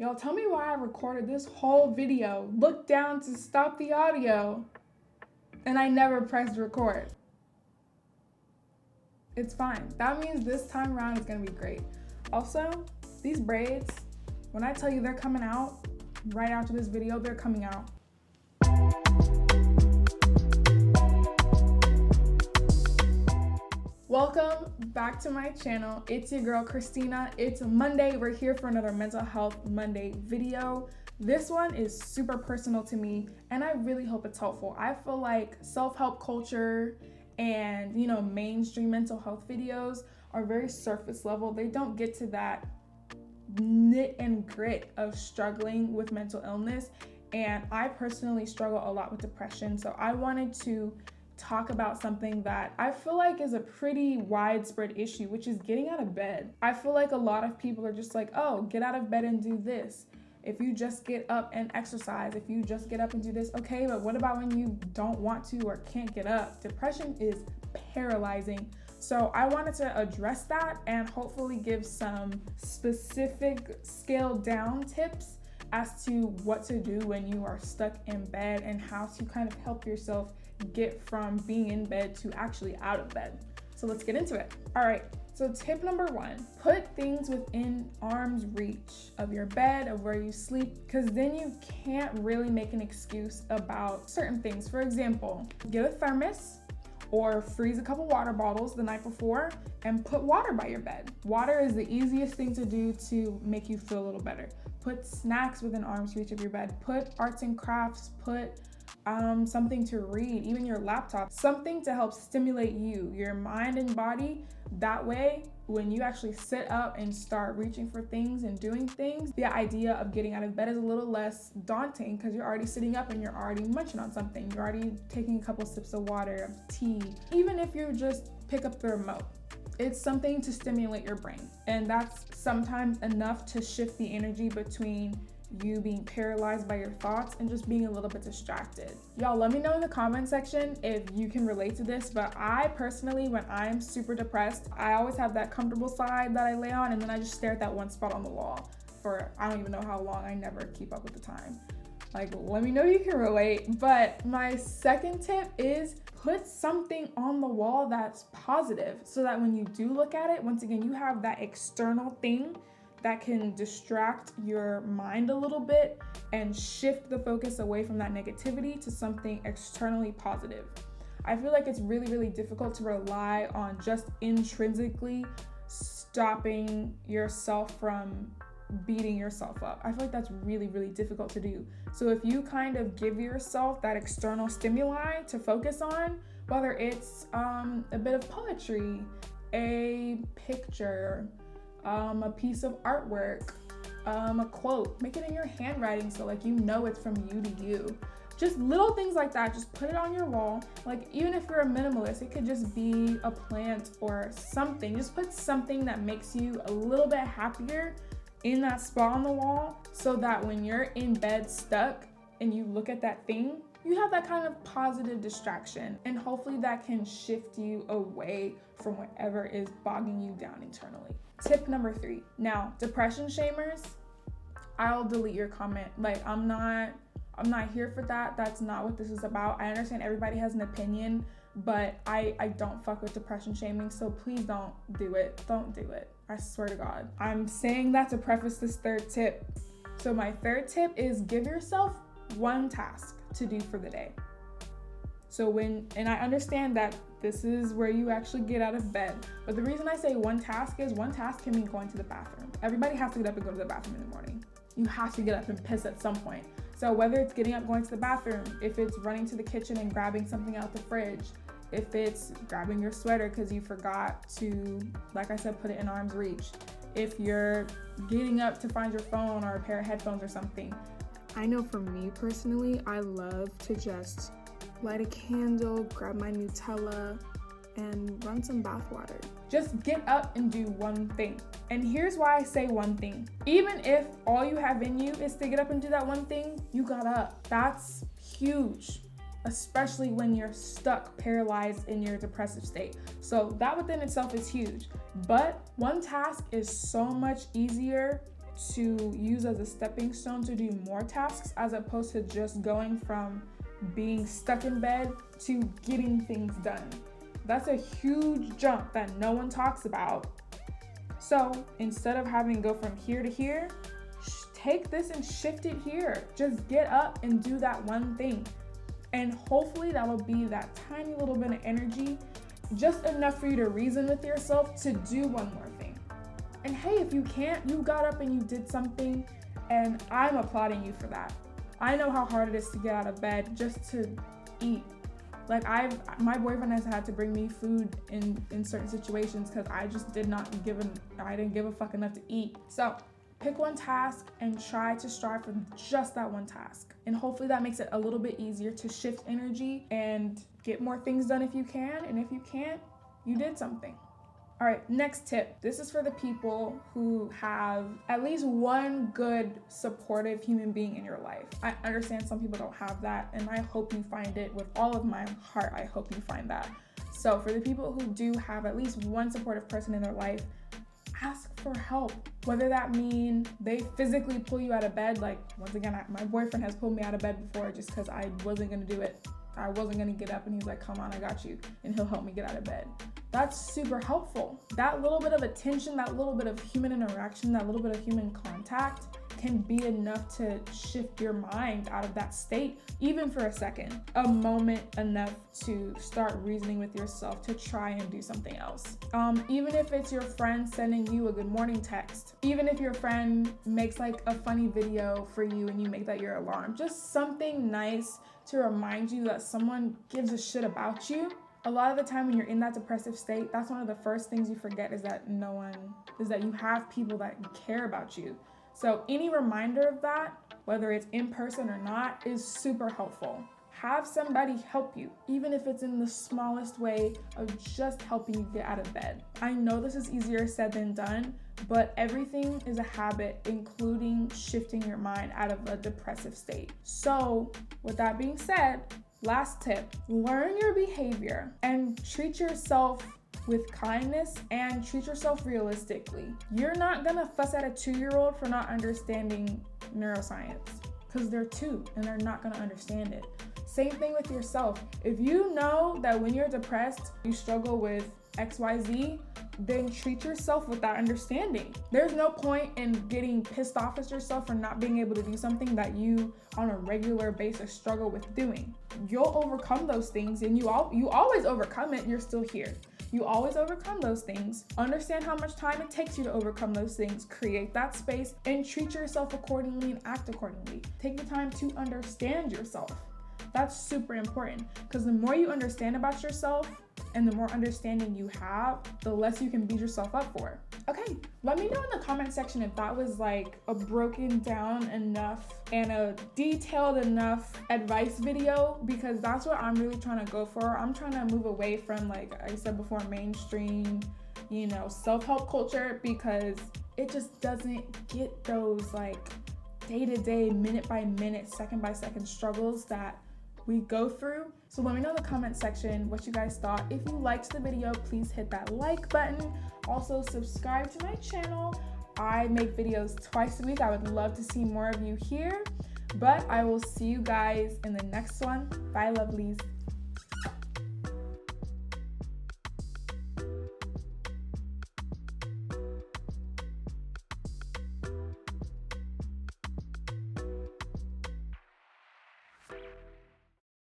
Y'all tell me why I recorded this whole video, looked down to stop the audio, and I never pressed record. It's fine. That means this time around is gonna be great. Also, these braids, when I tell you they're coming out, right after this video, they're coming out. Welcome back to my channel. It's your girl Christina. It's Monday. We're here for another Mental Health Monday video. This one is super personal to me and I really hope it's helpful. I feel like self-help culture and mainstream mental health videos are very surface level. They don't get to that knit and grit of struggling with mental illness, and I personally struggle a lot with depression. So I wanted to talk about something that I feel like is a pretty widespread issue, which is getting out of bed. I feel like a lot of people are just like, oh, get out of bed and do this. If you just get up and exercise, if you just get up and do this, okay, but what about when you don't want to or can't get up? Depression is paralyzing. So I wanted to address that and hopefully give some specific scaled down tips as to what to do when you are stuck in bed and how to kind of help yourself get from being in bed to actually out of bed. So let's get into it. All right, so tip number 1, put things within arm's reach of your bed, of where you sleep, because then you can't really make an excuse about certain things. For example, get a thermos or freeze a couple water bottles the night before and put water by your bed. Water is the easiest thing to do to make you feel a little better. Put snacks within arm's reach of your bed. Put arts and crafts, put something to read, even your laptop, something to help stimulate you, your mind and body. That way, when you actually sit up and start reaching for things and doing things, the idea of getting out of bed is a little less daunting because you're already sitting up and you're already munching on something. You're already taking a couple sips of water, tea. Even if you just pick up the remote, it's something to stimulate your brain. And that's sometimes enough to shift the energy between you being paralyzed by your thoughts and just being a little bit distracted. Y'all, let me know in the comment section if you can relate to this, but I personally, when I'm super depressed, I always have that comfortable side that I lay on, and then I just stare at that one spot on the wall for I don't even know how long. I never keep up with the time. Like, let me know if you can relate. But my second tip is put something on the wall that's positive so that when you do look at it, once again, you have that external thing that can distract your mind a little bit and shift the focus away from that negativity to something externally positive. I feel like it's really, really difficult to rely on just intrinsically stopping yourself from beating yourself up. I feel like that's really, really difficult to do. So if you kind of give yourself that external stimuli to focus on, whether it's a bit of poetry, a picture, a piece of artwork, a quote, make it in your handwriting so like it's from you to you. Just little things like that, just put it on your wall. Like, even if you're a minimalist, it could just be a plant or something. Just put something that makes you a little bit happier in that spot on the wall so that when you're in bed stuck and you look at that thing, you have that kind of positive distraction, and hopefully that can shift you away from whatever is bogging you down internally. Tip number 3. Now, depression shamers, I'll delete your comment. Like, I'm not here for that. That's not what this is about. I understand everybody has an opinion, but I don't fuck with depression shaming, so please don't do it. Don't do it. I swear to God. I'm saying that to preface this third tip. So my third tip is give yourself one task to do for the day. So and I understand that this is where you actually get out of bed, but the reason I say one task can mean going to the bathroom. Everybody has to get up and go to the bathroom in the morning. You have to get up and piss at some point. So whether it's getting up, going to the bathroom, if it's running to the kitchen and grabbing something out the fridge, if it's grabbing your sweater because you forgot to, like I said, put it in arm's reach, if you're getting up to find your phone or a pair of headphones or something. I know for me personally, I love to just light a candle, grab my Nutella, and run some bath water. Just get up and do one thing. And here's why I say one thing. Even if all you have in you is to get up and do that one thing, you got up. That's huge, especially when you're stuck, paralyzed in your depressive state. So that within itself is huge. But one task is so much easier to use as a stepping stone to do more tasks, as opposed to just going from being stuck in bed to getting things done. That's a huge jump that no one talks about. So instead of having to go from here to here, take this and shift it here. Just get up and do that one thing. And hopefully that will be that tiny little bit of energy, just enough for you to reason with yourself to do one more thing. And hey, if you can't, you got up and you did something, and I'm applauding you for that. I know how hard it is to get out of bed just to eat. Like my boyfriend has had to bring me food in certain situations because I just didn't give a fuck enough to eat. So pick one task and try to strive for just that one task. And hopefully that makes it a little bit easier to shift energy and get more things done if you can. And if you can't, you did something. All right, next tip. This is for the people who have at least one good, supportive human being in your life. I understand some people don't have that, and I hope you find it with all of my heart. I hope you find that. So for the people who do have at least one supportive person in their life, ask for help. Whether that mean they physically pull you out of bed, like once again, my boyfriend has pulled me out of bed before just because I wasn't gonna do it. I wasn't gonna get up, and he's like, come on, I got you. And he'll help me get out of bed. That's super helpful. That little bit of attention, that little bit of human interaction, that little bit of human contact can be enough to shift your mind out of that state, even for a second. A moment enough to start reasoning with yourself to try and do something else. Even if it's your friend sending you a good morning text, even if your friend makes like a funny video for you and you make that your alarm, just something nice to remind you that someone gives a shit about you. A lot of the time when you're in that depressive state, that's one of the first things you forget is that you have people that care about you. So any reminder of that, whether it's in person or not, is super helpful. Have somebody help you, even if it's in the smallest way of just helping you get out of bed. I know this is easier said than done, but everything is a habit, including shifting your mind out of a depressive state. So with that being said, last tip, learn your behavior and treat yourself with kindness and treat yourself realistically. You're not gonna fuss at a 2-year-old for not understanding neuroscience because they're 2 and they're not gonna understand it. Same thing with yourself. If you know that when you're depressed, you struggle with XYZ, then treat yourself with that understanding. There's no point in getting pissed off at yourself for not being able to do something that you on a regular basis struggle with doing. You'll overcome those things, and you always overcome it. You're still here. You always overcome those things. Understand how much time it takes you to overcome those things. Create that space and treat yourself accordingly and act accordingly. Take the time to understand yourself. That's super important because the more you understand about yourself and the more understanding you have, the less you can beat yourself up for. Okay, let me know in the comment section if that was like a broken down enough and a detailed enough advice video, because that's what I'm really trying to go for. I'm trying to move away from, like I said before, mainstream, self-help culture, because it just doesn't get those like day-to-day, minute-by-minute, second-by-second struggles that we go through. So let me know in the comment section what you guys thought. If you liked the video, please hit that like button. Also subscribe to my channel. I make videos twice a week. I would love to see more of you here, but I will see you guys in the next one. Bye, lovelies.